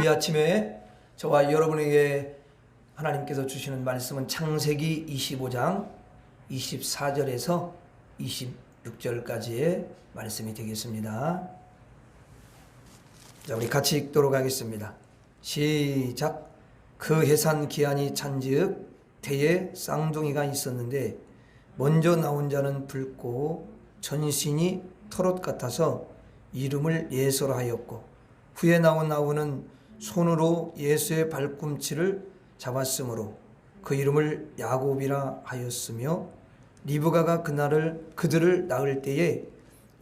이 아침에 저와 여러분에게 하나님께서 주시는 말씀은 창세기 25장 24절에서 26절까지의 말씀이 되겠습니다. 자, 우리 같이 읽도록 하겠습니다. 시작. 그 해산 기한이 찬즉 태에 쌍둥이가 있었는데 먼저 나온 자는 붉고 전신이 털옷 같아서 이름을 예서라 하였고, 후에 나온 아우는 손으로 예수의 발꿈치를 잡았으므로 그 이름을 야곱이라 하였으며, 리브가가 그들을 낳을 때에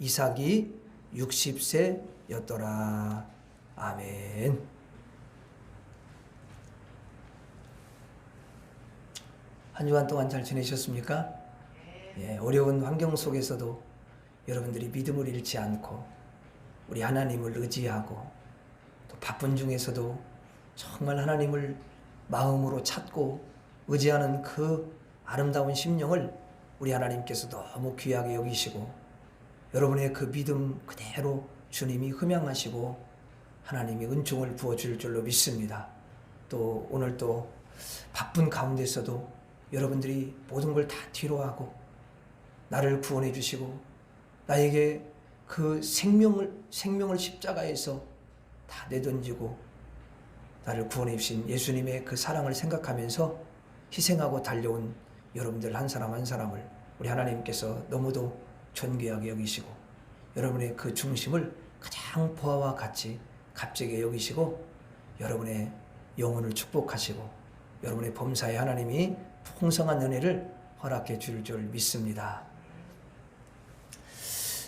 이삭이 60세였더라. 아멘. 한 주간 동안 잘 지내셨습니까? 예, 어려운 환경 속에서도 여러분들이 믿음을 잃지 않고 우리 하나님을 의지하고, 또 바쁜 중에서도 정말 하나님을 마음으로 찾고 의지하는 그 아름다운 심령을 우리 하나님께서 너무 귀하게 여기시고, 여러분의 그 믿음 그대로 주님이 흠양하시고 하나님이 은총을 부어줄 줄로 믿습니다. 또 오늘 또 바쁜 가운데서도 여러분들이 모든 걸 다 뒤로하고 나를 구원해 주시고 나에게 그 생명을 십자가에서 다 내던지고 나를 구원해 주신 예수님의 그 사랑을 생각하면서 희생하고 달려온 여러분들 한 사람 한 사람을 우리 하나님께서 너무도 존귀하게 여기시고, 여러분의 그 중심을 가장 보아와 같이 값지게 여기시고 여러분의 영혼을 축복하시고 여러분의 범사에 하나님이 풍성한 은혜를 허락해 줄 줄 믿습니다.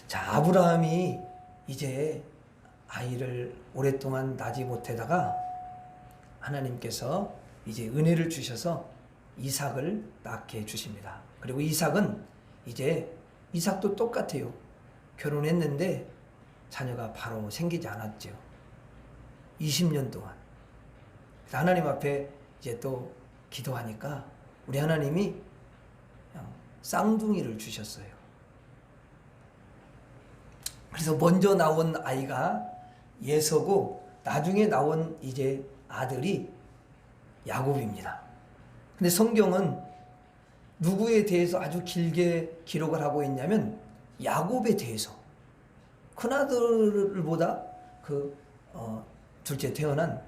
자, 아브라함이 이제 아이를 오랫동안 낳지 못하다가 하나님께서 이제 은혜를 주셔서 이삭을 낳게 해주십니다. 그리고 이삭도 똑같아요. 결혼했는데 자녀가 바로 생기지 않았죠. 20년 동안. 하나님 앞에 이제 또 기도하니까 우리 하나님이 그냥 쌍둥이를 주셨어요. 그래서 먼저 나온 아이가 예서고 나중에 나온 이제 아들이 야곱입니다. 근데 성경은 누구에 대해서 아주 길게 기록을 하고 있냐면 야곱에 대해서, 큰아들보다 둘째 태어난,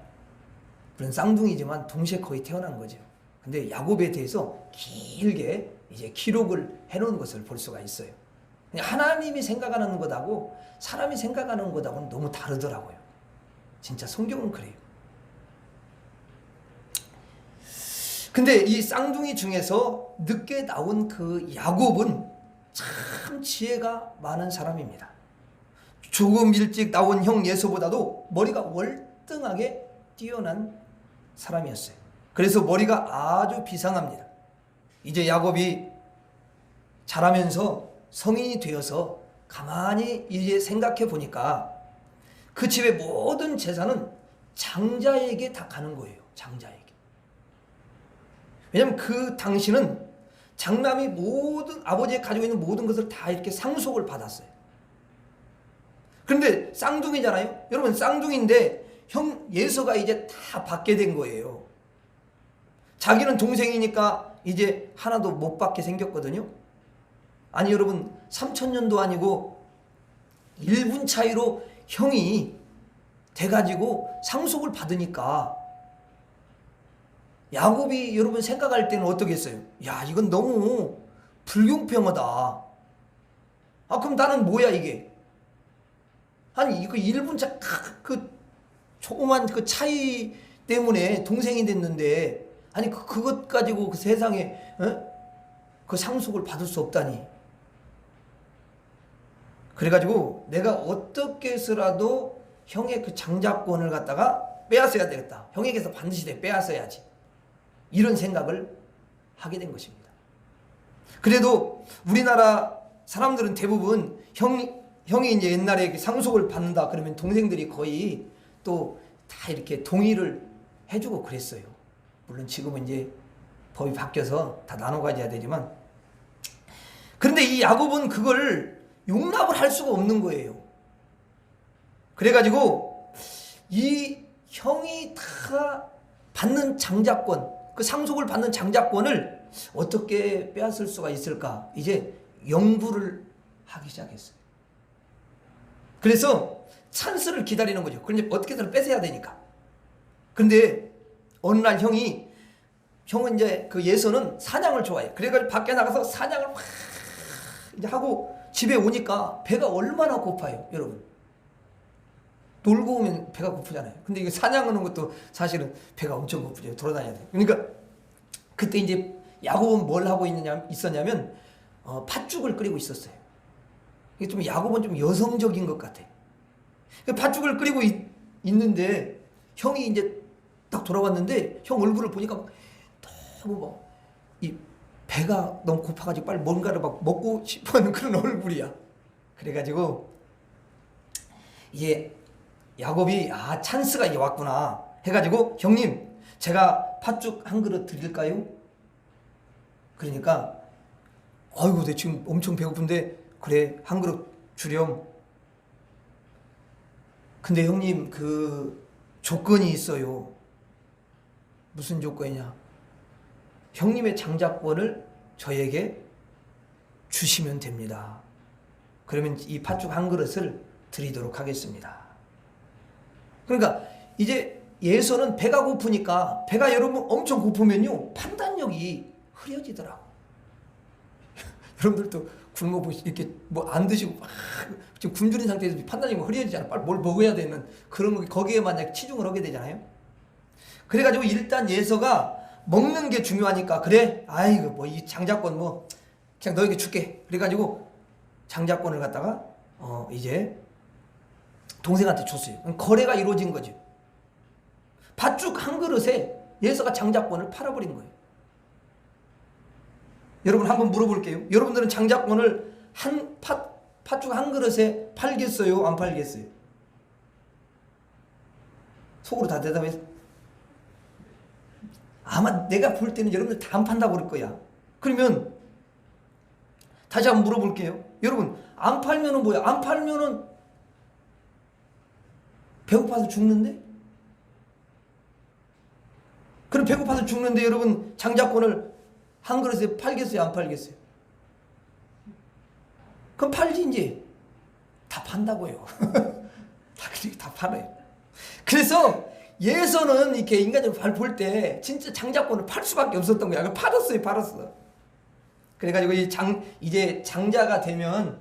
물론 쌍둥이지만 동시에 거의 태어난 거죠. 근데 야곱에 대해서 길게 이제 기록을 해놓은 것을 볼 수가 있어요. 하나님이 생각하는 것하고 사람이 생각하는 것하고는 너무 다르더라고요. 진짜 성경은 그래요. 근데 이 쌍둥이 중에서 늦게 나온 그 야곱은 참 지혜가 많은 사람입니다. 조금 일찍 나온 형 예서보다도 머리가 월등하게 뛰어난 사람이었어요. 그래서 머리가 아주 비상합니다. 이제 야곱이 자라면서 성인이 되어서 가만히 이제 생각해 보니까 그 집의 모든 재산은 장자에게 다 가는 거예요. 장자에게. 왜냐하면 그 당시는 장남이 아버지가 가지고 있는 모든 것을 다 이렇게 상속을 받았어요. 그런데 쌍둥이잖아요. 여러분, 쌍둥이인데 형 예서가 이제 다 받게 된 거예요. 자기는 동생이니까 이제 하나도 못 받게 생겼거든요. 아니 여러분, 3000년도 아니고 1분 차이로 형이 돼가지고 상속을 받으니까 야곱이 여러분 생각할 때는 어떻겠어요? 야, 이건 너무 불공평하다. 그럼 나는 뭐야 이게? 아니 이거 1분 차, 그 조그만 그 차이 때문에 동생이 됐는데, 아니 그것 가지고 그 세상에 그 상속을 받을 수 없다니. 그래가지고 내가 어떻게 해서라도 형의 그 장자권을 갖다가 빼앗아야 되겠다. 형에게서 반드시 빼앗아야지. 이런 생각을 하게 된 것입니다. 그래도 우리나라 사람들은 대부분 형이 이제 옛날에 상속을 받는다 그러면 동생들이 거의 또 다 이렇게 동의를 해주고 그랬어요. 물론 지금은 이제 법이 바뀌어서 다 나눠 가져야 되지만, 그런데 이 야곱은 그걸 용납을 할 수가 없는 거예요. 그래가지고 이 형이 다 받는 장자권, 그 상속을 받는 장자권을 어떻게 빼앗을 수가 있을까? 이제 연구를 하기 시작했어요. 그래서 찬스를 기다리는 거죠. 그런데 어떻게든 뺏어야 되니까. 근데 어느 날 형은 이제 그 예서는 사냥을 좋아해요. 그래가지고 밖에 나가서 사냥을 막 이제 하고 집에 오니까 배가 얼마나 고파요, 여러분. 놀고 오면 배가 고프잖아요. 근데 이게 사냥하는 것도 사실은 배가 엄청 고프죠. 돌아다녀야 돼요. 그러니까 그때 이제 야곱은 뭘 하고 있었냐면 팥죽을 끓이고 있었어요. 이게 좀 야곱은 좀 여성적인 것 같아. 팥죽을 끓이고 있는데 형이 이제 딱 돌아왔는데 형 얼굴을 보니까 너무 이 배가 너무 고파가지고 빨리 뭔가를 막 먹고 싶어하는 그런 얼굴이야. 그래가지고 이게 야곱이 찬스가 이제 왔구나 해가지고 형님 제가 팥죽 한 그릇 드릴까요? 그러니까 아이고 내 지금 엄청 배고픈데 그래 한 그릇 주렴. 근데 형님 그 조건이 있어요. 무슨 조건이냐? 형님의 장자권을 저에게 주시면 됩니다. 그러면 이 팥죽 한 그릇을 드리도록 하겠습니다. 그러니까 이제 예서는 배가 고프니까 배가 여러분 엄청 고프면요 판단력이 흐려지더라고. 여러분들도 굶어 보시 이렇게 뭐 안 드시고 막 지금 굶주린 상태에서 판단력이 흐려지잖아. 빨리 뭘 먹어야 되는 그런 거 거기에 만약 치중을 하게 되잖아요. 그래가지고 일단 예서가 먹는 게 중요하니까 그래 아이고 뭐 이 장자권 뭐 그냥 너에게 줄게. 그래가지고 장자권을 갖다가 이제 동생한테 줬어요. 거래가 이루어진 거죠. 팥죽 한 그릇에 예서가 장자권을 팔아버린 거예요. 여러분 한번 물어볼게요. 여러분들은 장자권을 팥죽 한 그릇에 팔겠어요? 안 팔겠어요? 속으로 다 대답해서 아마 내가 볼 때는 여러분들 다 안 판다고 그럴 거야. 그러면 다시 한번 물어볼게요. 여러분 안 팔면은 뭐야? 안 팔면은 배고파서 죽는데? 그럼 배고파서 죽는데 여러분 장자권을 한 그릇에 팔겠어요? 안 팔겠어요? 그럼 팔지 이제. 다 판다고요. 다 팔아요. 그래서 예서는 이렇게 인간적으로 볼 때 진짜 장자권을 팔 수밖에 없었던 거야. 팔았어. 그래가지고 이제 장자가 되면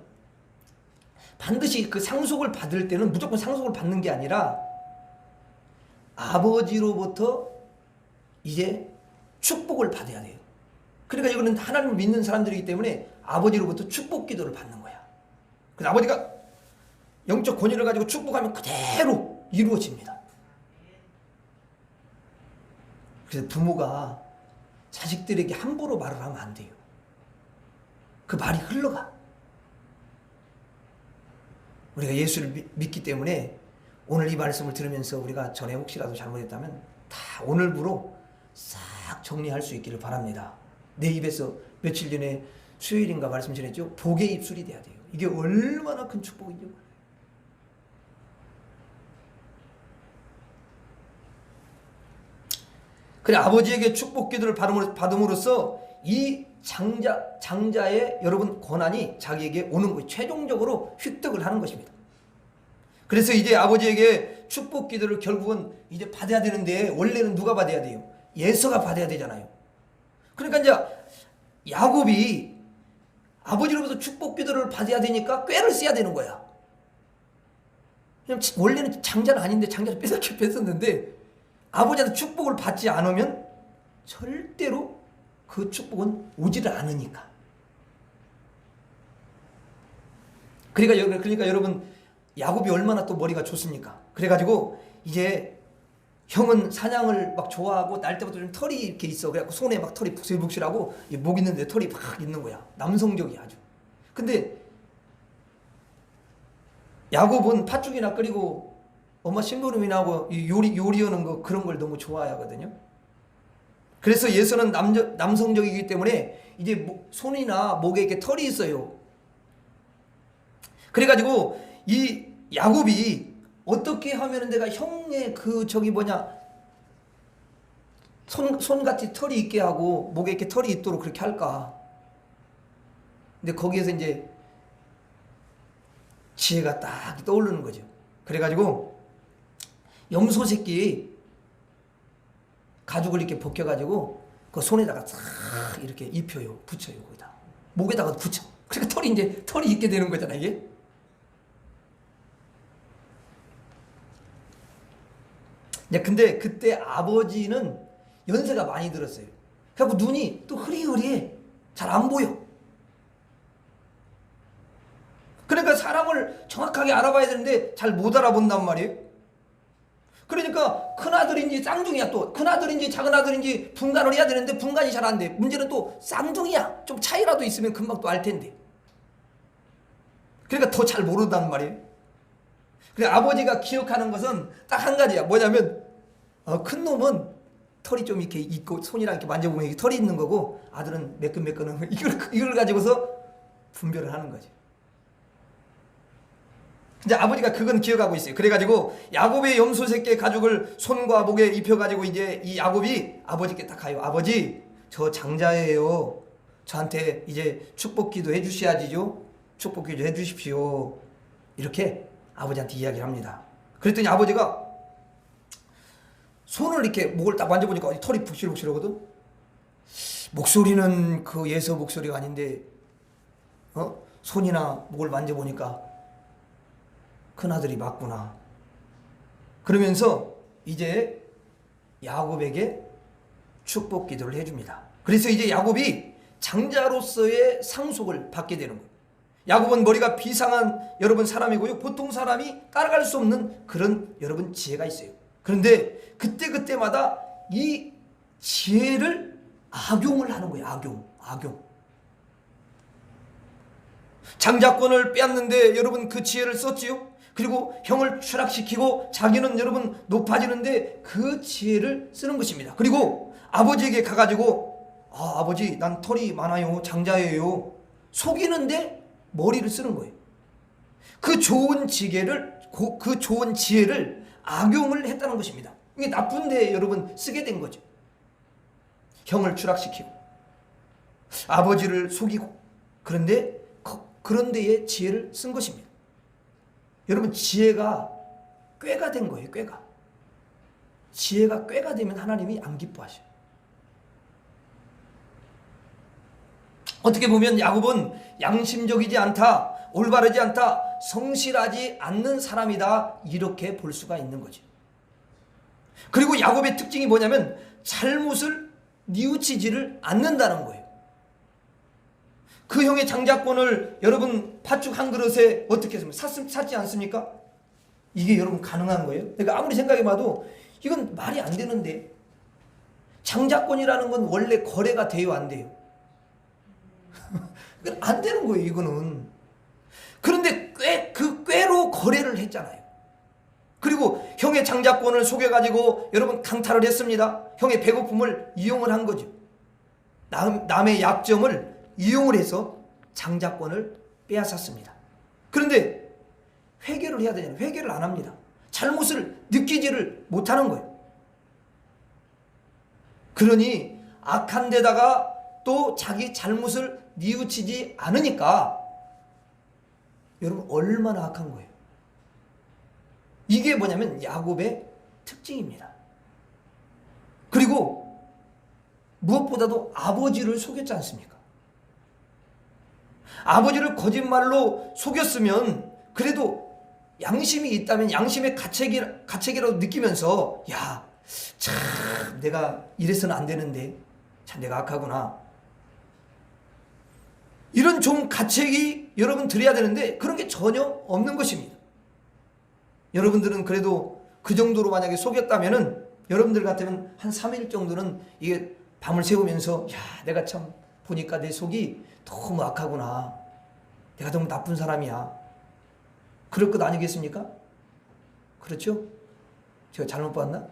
반드시 그 상속을 받을 때는 무조건 상속을 받는 게 아니라 아버지로부터 이제 축복을 받아야 돼요. 그러니까 이거는 하나님을 믿는 사람들이기 때문에 아버지로부터 축복 기도를 받는 거야. 그래서 아버지가 영적 권위를 가지고 축복하면 그대로 이루어집니다. 그래서 부모가 자식들에게 함부로 말을 하면 안 돼요. 그 말이 흘러가. 우리가 예수를 믿기 때문에 오늘 이 말씀을 들으면서 우리가 전에 혹시라도 잘못했다면 다 오늘부로 싹 정리할 수 있기를 바랍니다. 내 입에서 며칠 전에 수요일인가 말씀 전했죠. 복의 입술이 돼야 돼요. 이게 얼마나 큰 축복인지. 그래 아버지에게 축복 기도를 받음으로써 이 장자의 여러분 권한이 자기에게 오는 거예요. 최종적으로 획득을 하는 것입니다. 그래서 이제 아버지에게 축복 기도를 결국은 이제 받아야 되는데 원래는 누가 받아야 돼요? 예서가 받아야 되잖아요. 그러니까 이제 야곱이 아버지로부터 축복 기도를 받아야 되니까 꾀를 써야 되는 거야. 원래는 장자는 아닌데 장자를 뺏었는데 아버지한테 축복을 받지 않으면 절대로 그 축복은 오지를 않으니까. 그러니까 여러분 야곱이 얼마나 또 머리가 좋습니까? 그래가지고 이제 형은 사냥을 막 좋아하고 날 때부터 좀 털이 이렇게 있어. 그래갖고 손에 막 털이 북실북실하고 목 있는데 털이 막 있는 거야. 남성적이야 아주. 근데 야곱은 팥죽이나 끓이고 엄마 심부름이나 하고 요리하는 거 그런 걸 너무 좋아하거든요. 그래서 예서는 남성적이기 때문에 이제 손이나 목에 이렇게 털이 있어요. 그래가지고 이 야곱이 어떻게 하면은 내가 형의 그 저기 뭐냐 손같이 털이 있게 하고 목에 이렇게 털이 있도록 그렇게 할까? 근데 거기에서 이제 지혜가 딱 떠오르는 거죠. 그래가지고 염소 새끼 가죽을 이렇게 벗겨가지고 그 손에다가 싹 이렇게 입혀요, 붙여요, 거기다 목에다가 붙여. 그러니까 털이 있게 되는 거잖아 이게. 근데 그때 아버지는 연세가 많이 들었어요. 그래갖고 눈이 또 흐리흐리해, 잘 안 보여. 그러니까 사람을 정확하게 알아봐야 되는데 잘 못 알아본단 말이에요. 그러니까 큰아들인지 쌍둥이야. 또 큰아들인지 작은아들인지 분간을 해야 되는데 분간이 잘 안 돼. 문제는 또 쌍둥이야. 좀 차이라도 있으면 금방 또 알 텐데. 그러니까 더 잘 모른단 말이에요. 그래 아버지가 기억하는 것은 딱 한 가지야. 뭐냐면 큰 놈은 털이 좀 이렇게 있고 손이랑 이렇게 만져보면 이렇게 털이 있는 거고, 아들은 매끈매끈한 이걸 가지고서 분별을 하는 거지. 이제 아버지가 그건 기억하고 있어요. 그래가지고 야곱의 염소 새끼의 가죽을 손과 목에 입혀가지고 이제 이 야곱이 아버지께 딱 가요. 아버지, 저 장자예요. 저한테 이제 축복기도 해주셔야지죠. 축복기도 해주십시오. 이렇게 아버지한테 이야기를 합니다. 그랬더니 아버지가 손을 이렇게 목을 딱 만져보니까 털이 북실북실하거든. 목소리는 그 예서 목소리가 아닌데 손이나 목을 만져보니까 큰아들이 맞구나. 그러면서 이제 야곱에게 축복 기도를 해줍니다. 그래서 이제 야곱이 장자로서의 상속을 받게 되는 거예요. 야곱은 머리가 비상한 여러분 사람이고요. 보통 사람이 따라갈 수 없는 그런 여러분 지혜가 있어요. 그런데 그때마다 이 지혜를 악용을 하는 거예요. 악용. 장자권을 빼앗는데 여러분 그 지혜를 썼지요. 그리고 형을 추락시키고 자기는 여러분 높아지는데 그 지혜를 쓰는 것입니다. 그리고 아버지에게 가가지고 아버지 난 털이 많아요. 장자예요. 속이는데 머리를 쓰는 거예요. 그 좋은 지혜를 악용을 했다는 것입니다. 이게 나쁜데 여러분 쓰게 된 거죠. 형을 추락시키고 아버지를 속이고 그런 데에 지혜를 쓴 것입니다. 여러분 지혜가 꾀가 된 거예요. 지혜가 꾀가 되면 하나님이 안 기뻐하셔요. 어떻게 보면 야곱은 양심적이지 않다, 올바르지 않다, 성실하지 않는 사람이다, 이렇게 볼 수가 있는 거죠. 그리고 야곱의 특징이 뭐냐면 잘못을 뉘우치지를 않는다는 거예요. 그 형의 장자권을 여러분 팥죽 한 그릇에 어떻게 했습니까? 샀지 않습니까? 이게 여러분 가능한 거예요? 그러니까 아무리 생각해봐도 이건 말이 안 되는데, 장자권이라는 건 원래 거래가 돼요, 안 돼요? 안 되는 거예요, 이거는. 그런데 그 꾀로 거래를 했잖아요. 그리고 형의 장자권을 속여가지고 여러분 강탈을 했습니다. 형의 배고픔을 이용을 한 거죠. 남의 약점을 이용을 해서 장자권을 빼앗았습니다. 그런데 회개를 해야 되잖아요. 회개를 안 합니다. 잘못을 느끼지를 못하는 거예요. 그러니 악한 데다가 또 자기 잘못을 뉘우치지 않으니까 여러분 얼마나 악한 거예요. 이게 뭐냐면 야곱의 특징입니다. 그리고 무엇보다도 아버지를 속였지 않습니까? 아버지를 거짓말로 속였으면 그래도 양심이 있다면 양심의 가책이라고 느끼면서 참 내가 이래서는 안 되는데 참 내가 악하구나, 이런 좀 가책이 여러분 드려야 되는데 그런 게 전혀 없는 것입니다. 여러분들은 그래도 그 정도로 만약에 속였다면은 여러분들 같으면 한 3일 정도는 이게 밤을 새우면서 내가 참 보니까 내 속이 너무 악하구나, 내가 너무 나쁜 사람이야, 그럴 것 아니겠습니까? 그렇죠? 제가 잘못 봤나?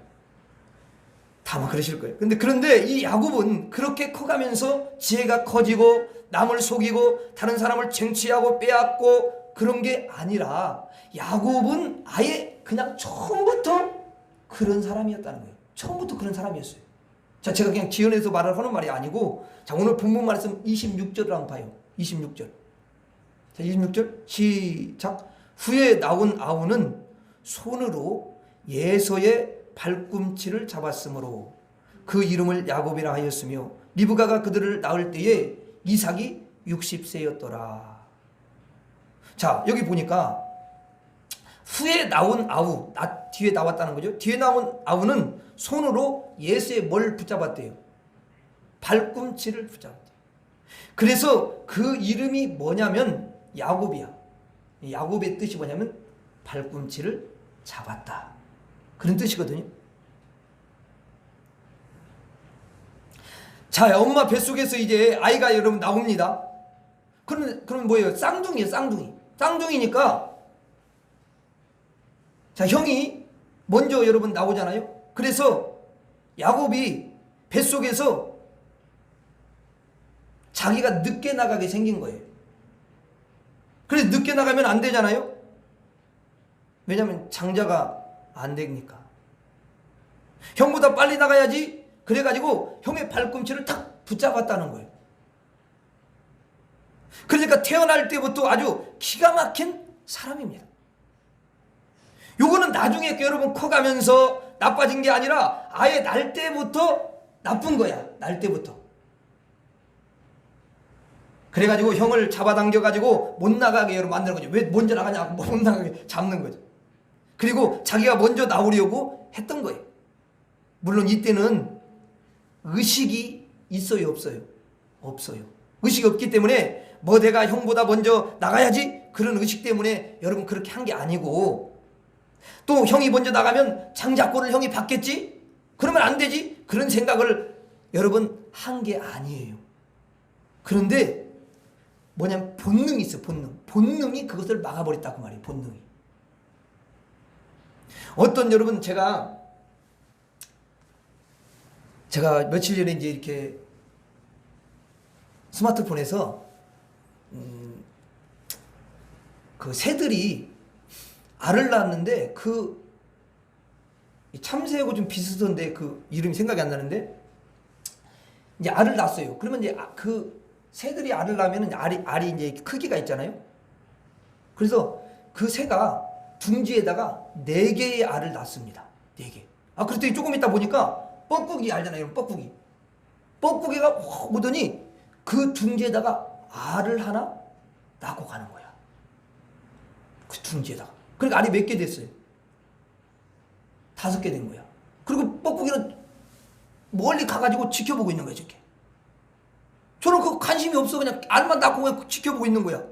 다만 그러실 거예요. 그런데 이 야곱은 그렇게 커가면서 지혜가 커지고 남을 속이고 다른 사람을 쟁취하고 빼앗고 그런 게 아니라 야곱은 아예 그냥 처음부터 그런 사람이었다는 거예요. 처음부터 그런 사람이었어요. 자, 제가 그냥 지어내서 말을 하는 말이 아니고, 자, 오늘 본문 말씀 26절을 한번 봐요. 26절. 자, 26절 시작. 후에 나온 아우는 손으로 예서의 발꿈치를 잡았으므로 그 이름을 야곱이라 하였으며 리브가가 그들을 낳을 때에 이삭이 60세였더라. 자, 여기 보니까 후에 나온 아우, 뒤에 나왔다는 거죠. 뒤에 나온 아우는 손으로 예수의 뭘 붙잡았대요? 발꿈치를 붙잡았대요. 그래서 그 이름이 뭐냐면 야곱이야. 야곱의 뜻이 뭐냐면 발꿈치를 잡았다, 그런 뜻이거든요. 자, 엄마 뱃속에서 이제 아이가 여러분 나옵니다. 그러면 뭐예요? 쌍둥이에요, 쌍둥이. 쌍둥이니까, 자, 형이 먼저 여러분 나오잖아요. 그래서 야곱이 뱃속에서 자기가 늦게 나가게 생긴 거예요. 그래서 늦게 나가면 안 되잖아요. 왜냐하면 장자가 안 되니까. 형보다 빨리 나가야지. 그래가지고 형의 발꿈치를 탁 붙잡았다는 거예요. 그러니까 태어날 때부터 아주 기가 막힌 사람입니다. 요거는 나중에 여러분 커가면서 나빠진 게 아니라 아예 날 때부터 나쁜 거야. 날 때부터. 그래가지고 형을 잡아당겨가지고 못 나가게 여러분 만드는 거죠. 왜 먼저 나가냐? 못 나가게 잡는 거죠. 그리고 자기가 먼저 나오려고 했던 거예요. 물론 이때는 의식이 있어요, 없어요? 없어요. 의식이 없기 때문에 뭐 내가 형보다 먼저 나가야지, 그런 의식 때문에 여러분 그렇게 한 게 아니고, 또 형이 먼저 나가면 장자권을 형이 받겠지? 그러면 안 되지? 그런 생각을 여러분 한 게 아니에요. 그런데 뭐냐면 본능이 있어, 본능. 본능이 그것을 막아버렸다고 말이에요, 본능이. 어떤 여러분, 제가 며칠 전에 이제 이렇게 스마트폰에서 그 새들이 알을 낳았는데 그 참새하고 좀 비슷한데 그 이름이 생각이 안 나는데, 이제 알을 낳았어요. 그러면 이제 그 새들이 알을 낳으면 알이 이제 크기가 있잖아요. 그래서 그 새가 둥지에다가 4개의 알을 낳습니다. 4개. 그랬더니 조금 있다 보니까 뻐꾸기 알잖아요. 뻐꾸기가 확 오더니 그 둥지에다가 알을 하나 낳고 가는 거야. 그 둥지에다가. 그러니까 알이 몇 개 됐어요? 5개 된 거야. 그리고 뻐꾸기는 멀리 가가지고 지켜보고 있는 거야, 저렇게. 저는 그 관심이 없어. 그냥 알만 낳고 그냥 지켜보고 있는 거야.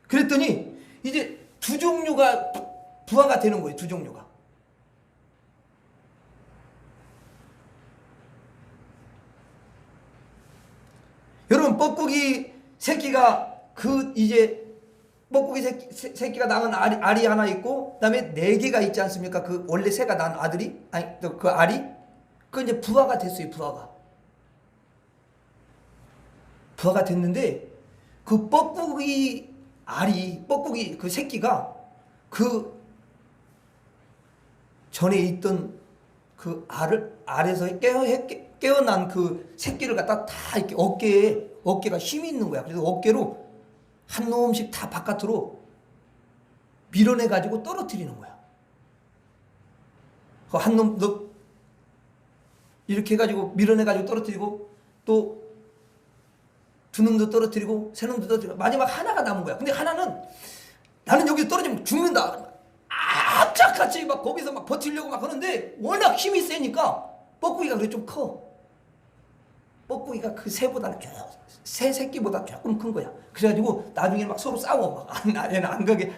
그랬더니 이제 2종류가 부화가 되는 거예요. 2종류가. 여러분, 뻐꾸기 새끼가 뻐꾸기 새끼가 낳은 알이 하나 있고, 그 다음에 4개가 있지 않습니까? 그 원래 새가 낳은 아들이, 그 알이, 그 이제 부화가 됐어요, 부화가 됐는데, 그 뻐꾸기 그 새끼가 그 전에 있던 그 알에서 깨어난 그 새끼를 갖다 다 이렇게 어깨가 힘이 있는 거야. 그래서 어깨로 한 놈씩 다 바깥으로 밀어내가지고 떨어뜨리는 거야. 그 한 놈, 이렇게 해가지고 밀어내가지고 떨어뜨리고, 또 2놈도 떨어뜨리고, 3놈도 떨어뜨리고, 마지막 하나가 남은 거야. 근데 하나는 나는 여기 떨어지면 죽는다. 악착같이 막 거기서 막 버티려고 막 하는데, 워낙 힘이 세니까 뻐꾸기가 그래 좀 커. 뻐꾸기가 그 새보다는 새 새끼보다 조금 큰 거야. 그래가지고 나중에 막 서로 싸워. 얘는 안 가게,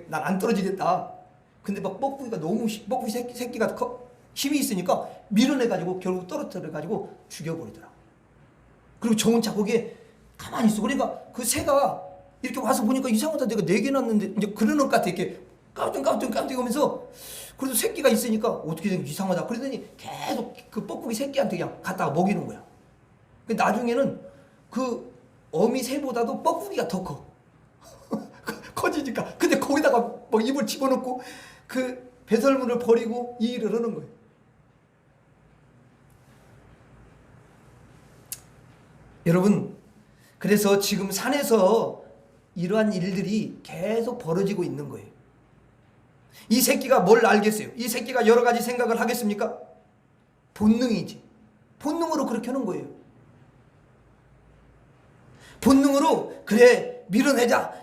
난 안 떨어지겠다. 근데 막 뻐꾸기가 뻐꾸기 새끼가 힘이 있으니까 밀어내가지고 결국 떨어뜨려가지고 죽여버리더라. 그리고 저 혼자 거기에 가만히 있어. 그러니까 그 새가 이렇게 와서 보니까 이상하다. 내가 4개 낳았는데, 이제 그러는 것 같아. 이렇게 깜짝깜짝 하면서. 그래도 새끼가 있으니까 어떻게 된 이상하다. 그러더니 계속 그 뻐꾸기 새끼한테 그냥 갖다가 먹이는 거야. 나중에는 그 어미 새보다도 뻐꾸기가 더 커. 커지니까. 근데 거기다가 뭐 입을 집어넣고 그 배설물을 버리고 이 일을 하는 거예요. 여러분, 그래서 지금 산에서 이러한 일들이 계속 벌어지고 있는 거예요. 이 새끼가 뭘 알겠어요? 이 새끼가 여러 가지 생각을 하겠습니까? 본능이지. 본능으로 그렇게 하는 거예요. 본능으로 그래 밀어내자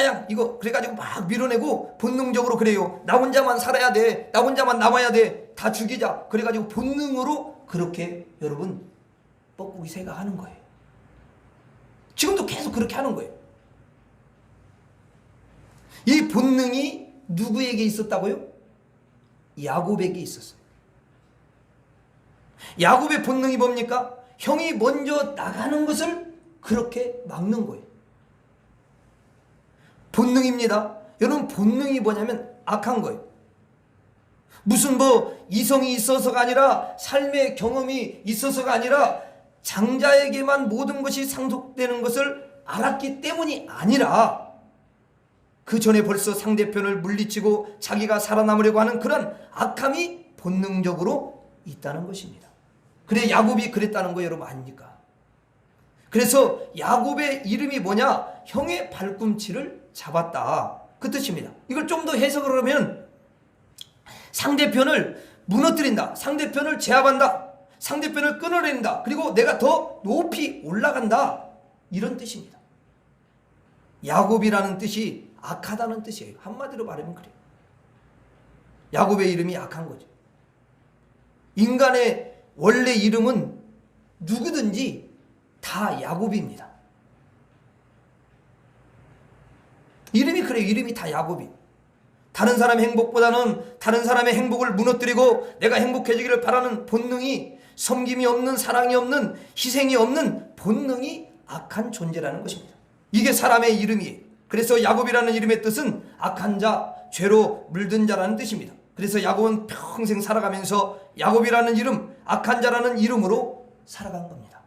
양 이거 그래가지고 막 밀어내고 본능적으로 그래요. 나 혼자만 살아야 돼. 나 혼자만 남아야 돼. 다 죽이자. 그래가지고 본능으로 그렇게 여러분 뻐꾸기 새가 하는 거예요. 지금도 계속 그렇게 하는 거예요. 이 본능이 누구에게 있었다고요? 야곱에게 있었어요. 야곱의 본능이 뭡니까? 형이 먼저 나가는 것을 그렇게 막는 거예요. 본능입니다. 여러분, 본능이 뭐냐면 악한 거예요. 무슨 뭐 이성이 있어서가 아니라 삶의 경험이 있어서가 아니라 장자에게만 모든 것이 상속되는 것을 알았기 때문이 아니라 그 전에 벌써 상대편을 물리치고 자기가 살아남으려고 하는 그런 악함이 본능적으로 있다는 것입니다. 그래 야곱이 그랬다는 거 여러분 아닙니까? 그래서 야곱의 이름이 뭐냐? 형의 발꿈치를 잡았다. 그 뜻입니다. 이걸 좀 더 해석을 하면 상대편을 무너뜨린다. 상대편을 제압한다. 상대편을 끊어낸다. 그리고 내가 더 높이 올라간다. 이런 뜻입니다. 야곱이라는 뜻이 악하다는 뜻이에요. 한마디로 말하면 그래요. 야곱의 이름이 악한 거죠. 인간의 원래 이름은 누구든지 다 야곱입니다. 이름이 그래요. 이름이 다 야곱이. 다른 사람의 행복보다는 다른 사람의 행복을 무너뜨리고 내가 행복해지기를 바라는 본능이, 섬김이 없는, 사랑이 없는, 희생이 없는 본능이 악한 존재라는 것입니다. 이게 사람의 이름이에요. 그래서 야곱이라는 이름의 뜻은 악한 자, 죄로 물든 자라는 뜻입니다. 그래서 야곱은 평생 살아가면서 야곱이라는 이름, 악한 자라는 이름으로 살아간 겁니다.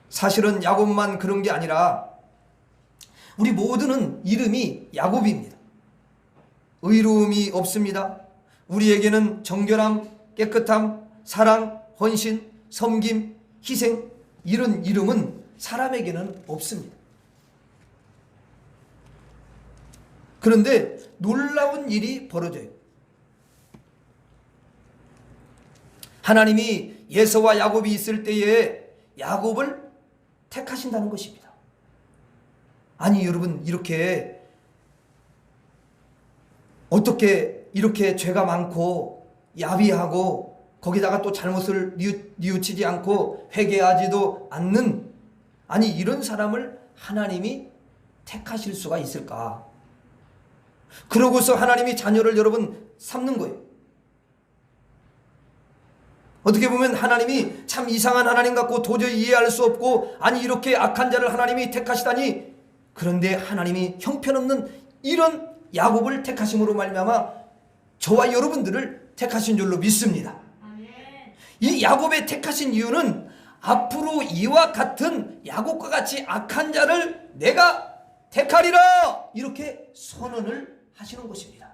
사실은 야곱만 그런 게 아니라 우리 모두는 이름이 야곱입니다. 의로움이 없습니다. 우리에게는 정결함, 깨끗함, 사랑, 헌신, 섬김, 희생, 이런 이름은 사람에게는 없습니다. 그런데 놀라운 일이 벌어져요. 하나님이 예서와 야곱이 있을 때에 야곱을 택하신다는 것입니다. 아니 여러분, 이렇게 어떻게 이렇게 죄가 많고 야비하고 거기다가 또 잘못을 뉘우치지 않고 회개하지도 않는, 아니 이런 사람을 하나님이 택하실 수가 있을까? 그러고서 하나님이 자녀를 여러분 삼는 거예요. 어떻게 보면 하나님이 참 이상한 하나님 같고 도저히 이해할 수 없고, 아니 이렇게 악한 자를 하나님이 택하시다니. 그런데 하나님이 형편없는 이런 야곱을 택하심으로 말미암아 저와 여러분들을 택하신 줄로 믿습니다. 이 야곱의 택하신 이유는 앞으로 이와 같은 야곱과 같이 악한 자를 내가 택하리라, 이렇게 선언을 하시는 것입니다.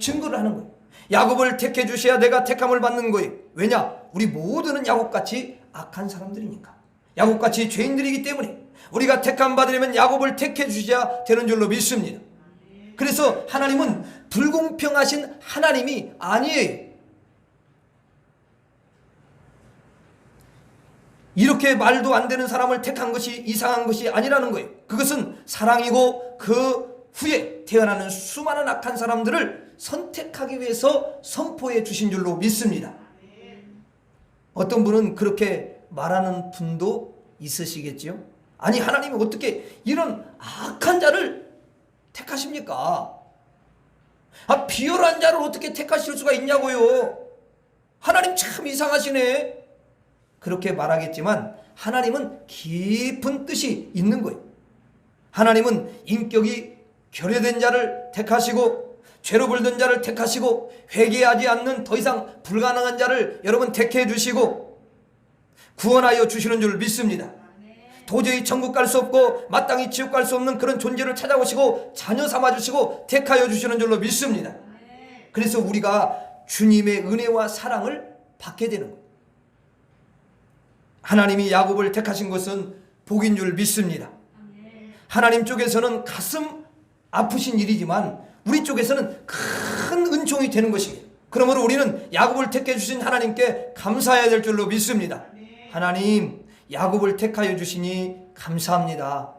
증거를 하는 거예요. 야곱을 택해 주셔야 내가 택함을 받는 거예요. 왜냐? 우리 모두는 야곱같이 악한 사람들이니까, 야곱같이 죄인들이기 때문에 우리가 택함 받으려면 야곱을 택해 주셔야 되는 줄로 믿습니다. 그래서 하나님은 불공평하신 하나님이 아니에요. 이렇게 말도 안 되는 사람을 택한 것이 이상한 것이 아니라는 거예요. 그것은 사랑이고 그 후에 태어나는 수많은 악한 사람들을 선택하기 위해서 선포해 주신 줄로 믿습니다. 어떤 분은 그렇게 말하는 분도 있으시겠지요? 아니 하나님이 어떻게 이런 악한 자를 택하십니까? 비열한 자를 어떻게 택하실 수가 있냐고요? 하나님 참 이상하시네. 그렇게 말하겠지만 하나님은 깊은 뜻이 있는 거예요. 하나님은 인격이 결여된 자를 택하시고 죄로 물든 자를 택하시고 회개하지 않는 더 이상 불가능한 자를 여러분 택해 주시고 구원하여 주시는 줄 믿습니다. 도저히 천국 갈 수 없고 마땅히 지옥 갈 수 없는 그런 존재를 찾아오시고 자녀 삼아주시고 택하여 주시는 줄로 믿습니다. 그래서 우리가 주님의 은혜와 사랑을 받게 되는 거예요. 하나님이 야곱을 택하신 것은 복인 줄 믿습니다. 하나님 쪽에서는 가슴 아프신 일이지만 우리 쪽에서는 큰 은총이 되는 것입니다. 그러므로 우리는 야곱을 택해 주신 하나님께 감사해야 될 줄로 믿습니다. 하나님, 야곱을 택하여 주시니 감사합니다.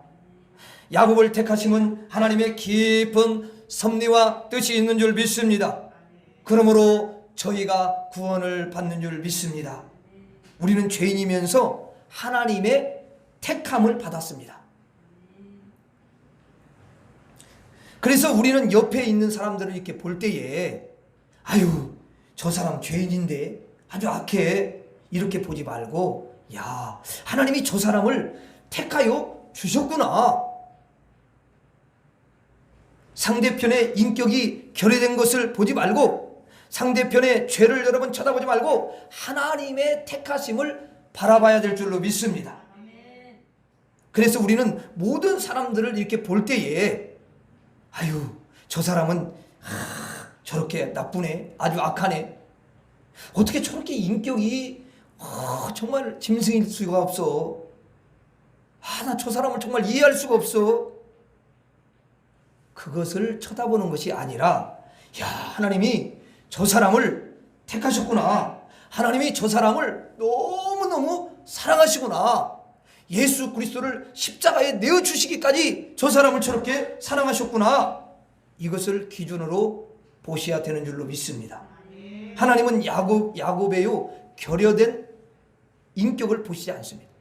야곱을 택하심은 하나님의 깊은 섭리와 뜻이 있는 줄 믿습니다. 그러므로 저희가 구원을 받는 줄 믿습니다. 우리는 죄인이면서 하나님의 택함을 받았습니다. 그래서 우리는 옆에 있는 사람들을 이렇게 볼 때에 아유, 저 사람 죄인인데 아주 악해, 이렇게 보지 말고, 야, 하나님이 저 사람을 택하여 주셨구나. 상대편의 인격이 결여된 것을 보지 말고, 상대편의 죄를 여러분 쳐다보지 말고 하나님의 택하심을 바라봐야 될 줄로 믿습니다. 그래서 우리는 모든 사람들을 이렇게 볼 때에 아유, 저 사람은 저렇게 나쁘네, 아주 악하네, 어떻게 저렇게 인격이 정말 짐승일 수가 없어, 나 저 사람을 정말 이해할 수가 없어. 그것을 쳐다보는 것이 아니라, 야, 하나님이 저 사람을 택하셨구나, 하나님이 저 사람을 너무너무 사랑하시구나, 예수 그리스도를 십자가에 내어주시기까지 저 사람을 저렇게 사랑하셨구나, 이것을 기준으로 보셔야 되는 줄로 믿습니다. 하나님은 야곱의 결여된 인격을 보시지 않습니다.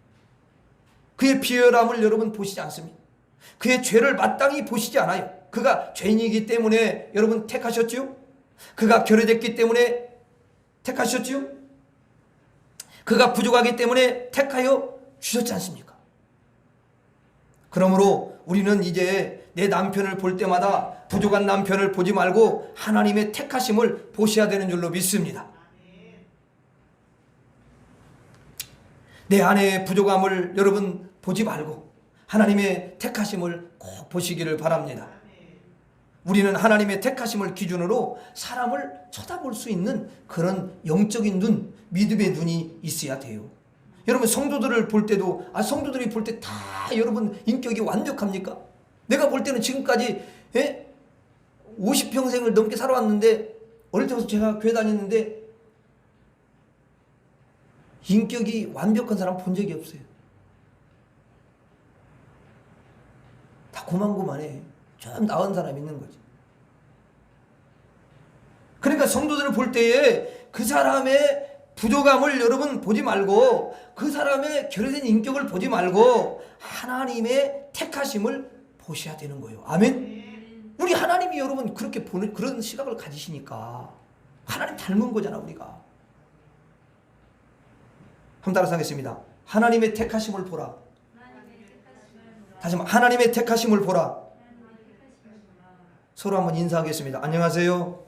그의 비열함을 여러분 보시지 않습니다. 그의 죄를 마땅히 보시지 않아요. 그가 죄인이기 때문에 여러분 택하셨지요? 그가 결여됐기 때문에 택하셨지요? 그가 부족하기 때문에 택하여 주셨지 않습니까? 그러므로 우리는 이제 내 남편을 볼 때마다 부족한 남편을 보지 말고 하나님의 택하심을 보셔야 되는 줄로 믿습니다. 내 아내의 부족함을 여러분 보지 말고 하나님의 택하심을 꼭 보시기를 바랍니다. 우리는 하나님의 택하심을 기준으로 사람을 쳐다볼 수 있는 그런 영적인 눈, 믿음의 눈이 있어야 돼요. 여러분 성도들을 볼 때도 성도들이 볼 때 다 여러분 인격이 완벽합니까? 내가 볼 때는 지금까지 50평생을 넘게 살아왔는데, 어릴 때부터 제가 교회 다녔는데 인격이 완벽한 사람 본 적이 없어요. 다 고만고만해. 좀 나은 사람이 있는 거지. 그러니까 성도들을 볼 때에 그 사람의 부족함을 여러분 보지 말고, 그 사람의 결여된 인격을 보지 말고 하나님의 택하심을 보셔야 되는 거예요. 아멘. 우리 하나님이 여러분 그렇게 보는 그런 시각을 가지시니까 하나님 닮은 거잖아 우리가. 한번 따라서 하겠습니다. 하나님의 택하심을 보라. 다시 한번 하나님의 택하심을 보라. 서로 한번 인사하겠습니다. 안녕하세요.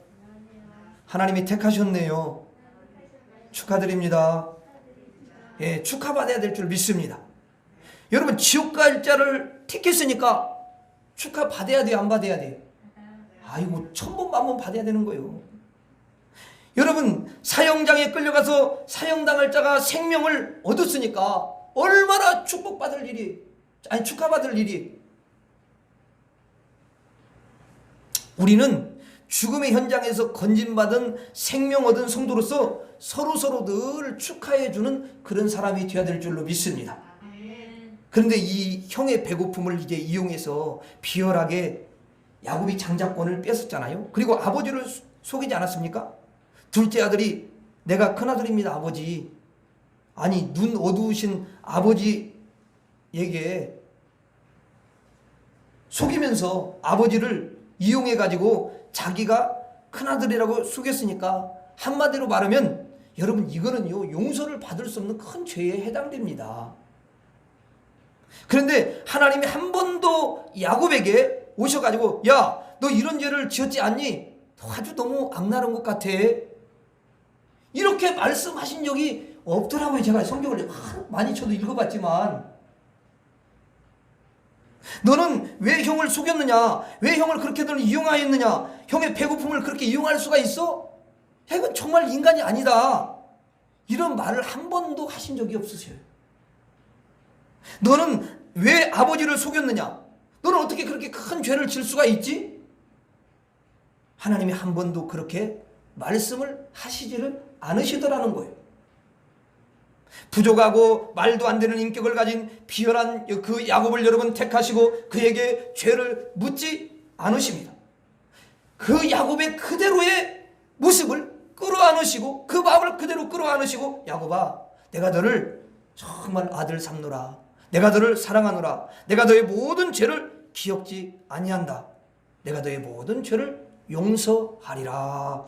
하나님이 택하셨네요. 축하드립니다. 예, 축하받아야 될 줄 믿습니다. 여러분 지옥 갈 자를 택했으니까 축하받아야 돼요, 안 받아야 돼요? 아이고, 천번 만번 받아야 되는 거예요. 여러분 사형장에 끌려가서 사형당할 자가 생명을 얻었으니까 얼마나 축복받을 일이, 축하받을 일이. 우리는 죽음의 현장에서 건진받은 생명 얻은 성도로서 서로 늘 축하해주는 그런 사람이 되어야 될 줄로 믿습니다. 그런데 이 형의 배고픔을 이제 이용해서 비열하게 야곱이 장자권을 뺏었잖아요. 그리고 아버지를 속이지 않았습니까? 둘째 아들이 내가 큰아들입니다 아버지. 아니 눈 어두우신 아버지에게 속이면서 아버지를 이용해가지고 자기가 큰아들이라고 속였으니까, 한마디로 말하면 여러분 이거는요 용서를 받을 수 없는 큰 죄에 해당됩니다. 그런데 하나님이 한 번도 야곱에게 오셔가지고 야, 너 이런 죄를 지었지 않니? 아주 너무 악랄한 것 같아, 이렇게 말씀하신 적이 없더라고요. 제가 성경을 많이 저도 읽어봤지만 너는 왜 형을 속였느냐? 왜 형을 그렇게 너는 이용하였느냐? 형의 배고픔을 그렇게 이용할 수가 있어? 야, 이건 정말 인간이 아니다. 이런 말을 한 번도 하신 적이 없으세요. 너는 왜 아버지를 속였느냐? 너는 어떻게 그렇게 큰 죄를 질 수가 있지? 하나님이 한 번도 그렇게 말씀을 하시지를 않으시더라는 거예요. 부족하고 말도 안 되는 인격을 가진 비열한 그 야곱을 여러분 택하시고 그에게 죄를 묻지 않으십니다. 그 야곱의 그대로의 모습을 끌어안으시고 그 마음을 그대로 끌어안으시고, 야곱아, 내가 너를 정말 아들 삼노라. 내가 너를 사랑하노라. 내가 너의 모든 죄를 기억지 아니한다. 내가 너의 모든 죄를 용서하리라.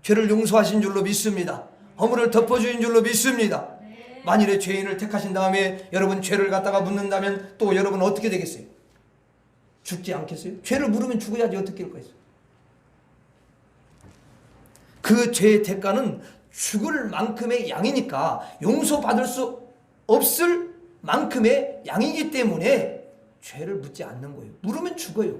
죄를 용서하신 줄로 믿습니다. 허물을 덮어주신 줄로 믿습니다. 만일에 죄인을 택하신 다음에 여러분 죄를 갖다가 묻는다면 또 여러분 어떻게 되겠어요? 죽지 않겠어요? 죄를 물으면 죽어야지 어떻게 할 거겠어요? 그 죄의 대가는 죽을 만큼의 양이니까, 용서받을 수 없을 만큼의 양이기 때문에 죄를 묻지 않는 거예요. 물으면 죽어요.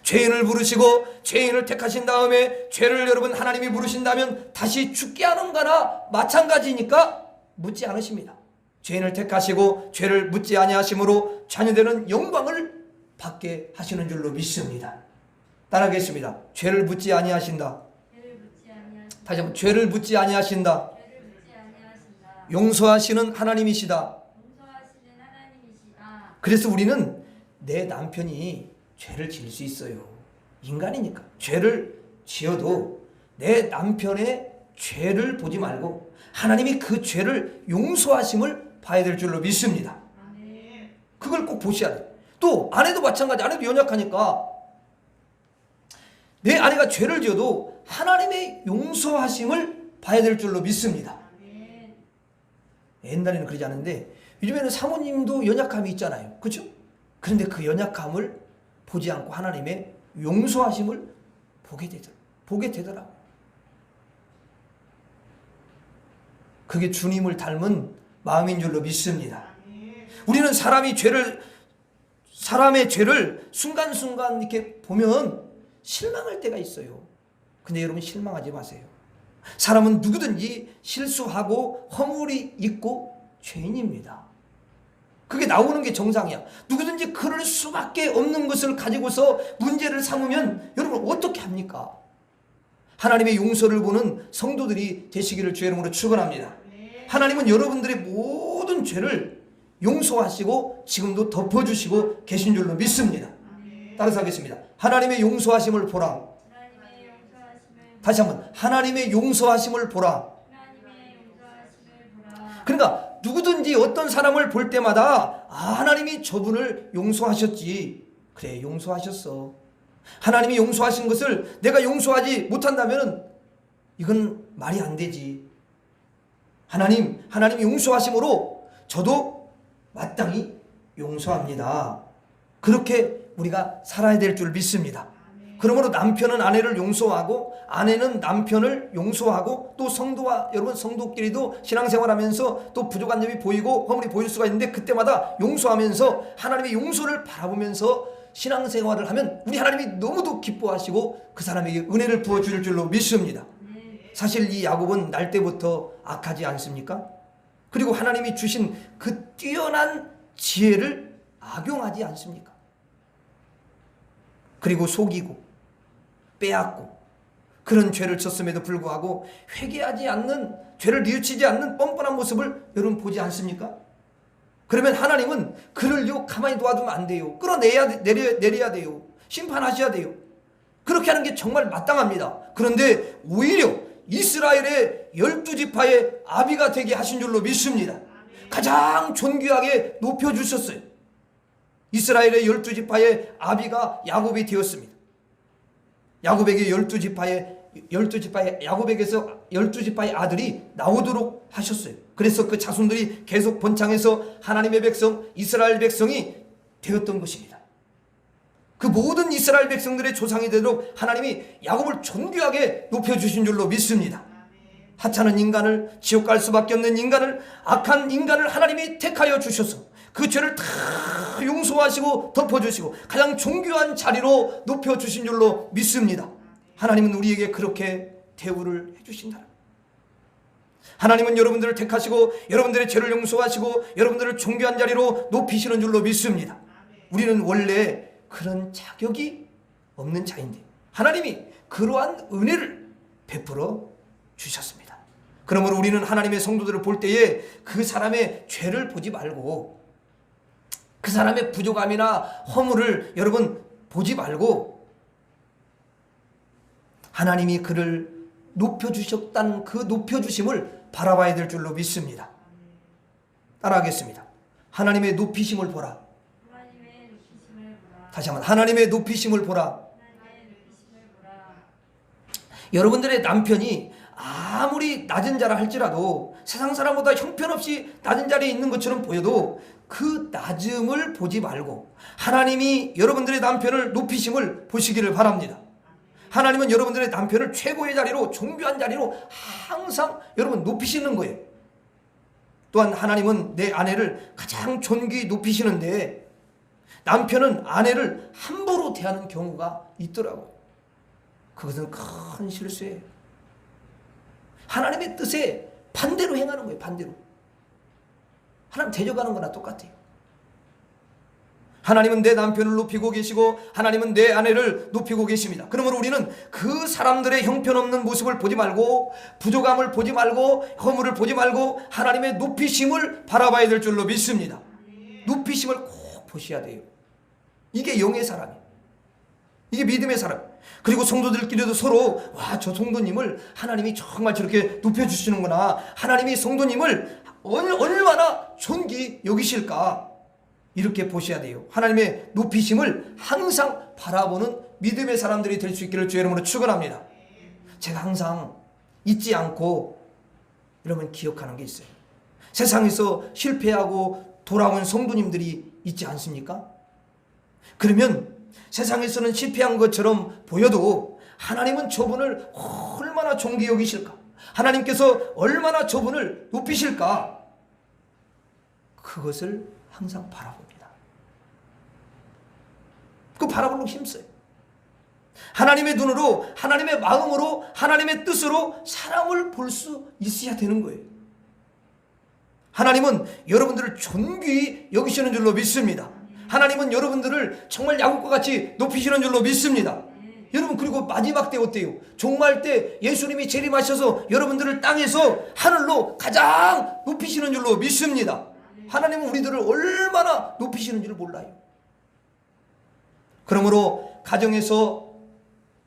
죄인을 부르시고 죄인을 택하신 다음에 죄를 여러분 하나님이 부르신다면 다시 죽게 하는 거나 마찬가지니까 묻지 않으십니다. 죄인을 택하시고 죄를 묻지 아니하심으로 자녀되는 영광을 받게 하시는 줄로 믿습니다. 따라하겠습니다. 죄를 묻지 아니하신다. 다시 한번, 죄를 묻지 아니하신다. 용서하시는 하나님이시다. 그래서 우리는 내 남편이 죄를 지을 수 있어요. 인간이니까. 죄를 지어도 내 남편의 죄를 보지 말고 하나님이 그 죄를 용서하심을 봐야 될 줄로 믿습니다. 그걸 꼭 보셔야 돼요. 또 아내도 마찬가지. 아내도 연약하니까 내 아내가 죄를 지어도 하나님의 용서하심을 봐야 될 줄로 믿습니다. 옛날에는 그러지 않은데 요즘에는 사모님도 연약함이 있잖아요. 그렇죠? 그런데 그 연약함을 보지 않고 하나님의 용서하심을 보게 되더라고요. 그게 주님을 닮은 마음인 줄로 믿습니다. 우리는 사람의 죄를 순간순간 이렇게 보면 실망할 때가 있어요. 근데 여러분, 실망하지 마세요. 사람은 누구든지 실수하고 허물이 있고 죄인입니다. 그게 나오는 게 정상이야. 누구든지 그럴 수밖에 없는 것을 가지고서 문제를 삼으면 여러분 어떻게 합니까? 하나님의 용서를 보는 성도들이 되시기를 주의 이름으로 축원합니다. 하나님은 여러분들의 모든 죄를 용서하시고 지금도 덮어주시고 계신 줄로 믿습니다. 따라서 하겠습니다. 하나님의 용서하심을 보라. 다시 한번, 하나님의 용서하심을 보라. 그러니까 누구든지 어떤 사람을 볼 때마다 하나님이 저분을 용서하셨지. 그래, 용서하셨어. 하나님이 용서하신 것을 내가 용서하지 못한다면 이건 말이 안 되지. 하나님이 용서하심으로 저도 마땅히 용서합니다. 그렇게 우리가 살아야 될 줄 믿습니다. 그러므로 남편은 아내를 용서하고 아내는 남편을 용서하고, 또 성도와 여러분 성도끼리도 신앙생활하면서 또 부족한 점이 보이고 허물이 보일 수가 있는데 그때마다 용서하면서 하나님의 용서를 바라보면서 신앙생활을 하면 우리 하나님이 너무도 기뻐하시고 그 사람에게 은혜를 부어줄 줄로 믿습니다. 사실 이 야곱은 날 때부터 악하지 않습니까? 그리고 하나님이 주신 그 뛰어난 지혜를 악용하지 않습니까? 그리고 속이고 빼앗고 그런 죄를 졌음에도 불구하고 회개하지 않는, 죄를 뉘우치지 않는 뻔뻔한 모습을 여러분 보지 않습니까? 그러면 하나님은 그를요 가만히 놔두면 안 돼요. 내려야 돼요. 심판하셔야 돼요. 그렇게 하는 게 정말 마땅합니다. 그런데 오히려 이스라엘의 12지파의 아비가 되게 하신 줄로 믿습니다. 가장 존귀하게 높여주셨어요. 이스라엘의 12지파의 아비가 야곱이 되었습니다. 야곱에게 12지파의 야곱에게서 12지파의 아들이 나오도록 하셨어요. 그래서 그 자손들이 계속 번창해서 하나님의 백성, 이스라엘 백성이 되었던 것입니다. 그 모든 이스라엘 백성들의 조상이 되도록 하나님이 야곱을 존귀하게 높여주신 줄로 믿습니다. 하찮은 인간을, 지옥 갈 수밖에 없는 인간을, 악한 인간을 하나님이 택하여 주셔서 그 죄를 다 다 용서하시고 덮어주시고 가장 존귀한 자리로 높여주신 줄로 믿습니다. 하나님은 우리에게 그렇게 대우를 해주신다. 하나님은 여러분들을 택하시고 여러분들의 죄를 용서하시고 여러분들을 존귀한 자리로 높이시는 줄로 믿습니다. 우리는 원래 그런 자격이 없는 자인데 하나님이 그러한 은혜를 베풀어 주셨습니다. 그러므로 우리는 하나님의 성도들을 볼 때에 그 사람의 죄를 보지 말고 그 사람의 부족함이나 허물을 여러분 보지 말고 하나님이 그를 높여주셨다는 그 높여주심을 바라봐야 될 줄로 믿습니다. 따라하겠습니다. 하나님의 높이심을 보라. 다시 한번 하나님의 높이심을 보라. 여러분들의 남편이 아무리 낮은 자라 할지라도 세상 사람보다 형편없이 낮은 자리에 있는 것처럼 보여도 그 낮음을 보지 말고 하나님이 여러분들의 남편을 높이심을 보시기를 바랍니다. 하나님은 여러분들의 남편을 최고의 자리로 존귀한 자리로 항상 여러분 높이시는 거예요. 또한 하나님은 내 아내를 가장 존귀히 높이시는데 남편은 아내를 함부로 대하는 경우가 있더라고요. 그것은 큰 실수예요. 하나님의 뜻에 반대로 행하는 거예요. 반대로. 하나님 대적하는 거나 똑같아요. 하나님은 내 남편을 높이고 계시고 하나님은 내 아내를 높이고 계십니다. 그러므로 우리는 그 사람들의 형편없는 모습을 보지 말고 부족함을 보지 말고 허물을 보지 말고 하나님의 높이심을 바라봐야 될 줄로 믿습니다. 높이심을 꼭 보셔야 돼요. 이게 영의 사람이에요. 이게 믿음의 사람. 그리고 성도들끼리도 서로 와, 저 성도님을 하나님이 정말 저렇게 높여주시는구나. 하나님이 성도님을 얼마나 존귀히 여기실까. 이렇게 보셔야 돼요. 하나님의 높이심을 항상 바라보는 믿음의 사람들이 될 수 있기를 주의 이름으로 축원합니다. 제가 항상 잊지 않고 여러분 기억하는 게 있어요. 세상에서 실패하고 돌아온 성도님들이 있지 않습니까? 그러면 세상에서는 실패한 것처럼 보여도 하나님은 저분을 얼마나 존귀히 여기실까? 하나님께서 얼마나 저분을 높이실까? 그것을 항상 바라봅니다. 그 바라보려고 힘써요. 하나님의 눈으로, 하나님의 마음으로, 하나님의 뜻으로 사람을 볼 수 있어야 되는 거예요. 하나님은 여러분들을 존귀히 여기시는 줄로 믿습니다. 하나님은 여러분들을 정말 야곱과 같이 높이시는 줄로 믿습니다. 여러분, 그리고 마지막 때 어때요? 종말 때 예수님이 재림하셔서 여러분들을 땅에서 하늘로 가장 높이시는 줄로 믿습니다. 하나님은 우리들을 얼마나 높이시는 줄 몰라요. 그러므로 가정에서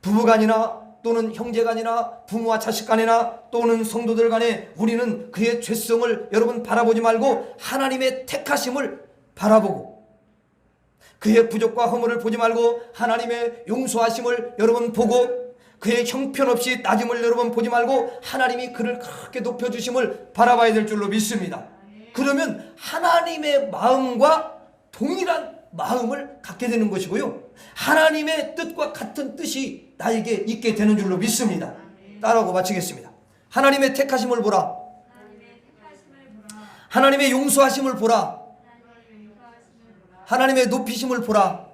부부간이나 또는 형제간이나 부모와 자식간이나 또는 성도들 간에 우리는 그의 죄성을 여러분 바라보지 말고 하나님의 택하심을 바라보고 그의 부족과 허물을 보지 말고 하나님의 용서하심을 여러분 보고 그의 형편없이 낮음을 여러분 보지 말고 하나님이 그를 크게 높여주심을 바라봐야 될 줄로 믿습니다. 그러면 하나님의 마음과 동일한 마음을 갖게 되는 것이고요. 하나님의 뜻과 같은 뜻이 나에게 있게 되는 줄로 믿습니다. 따라하고 마치겠습니다. 하나님의 택하심을 보라. 하나님의 용서하심을 보라. 하나님의 높이심을 보라.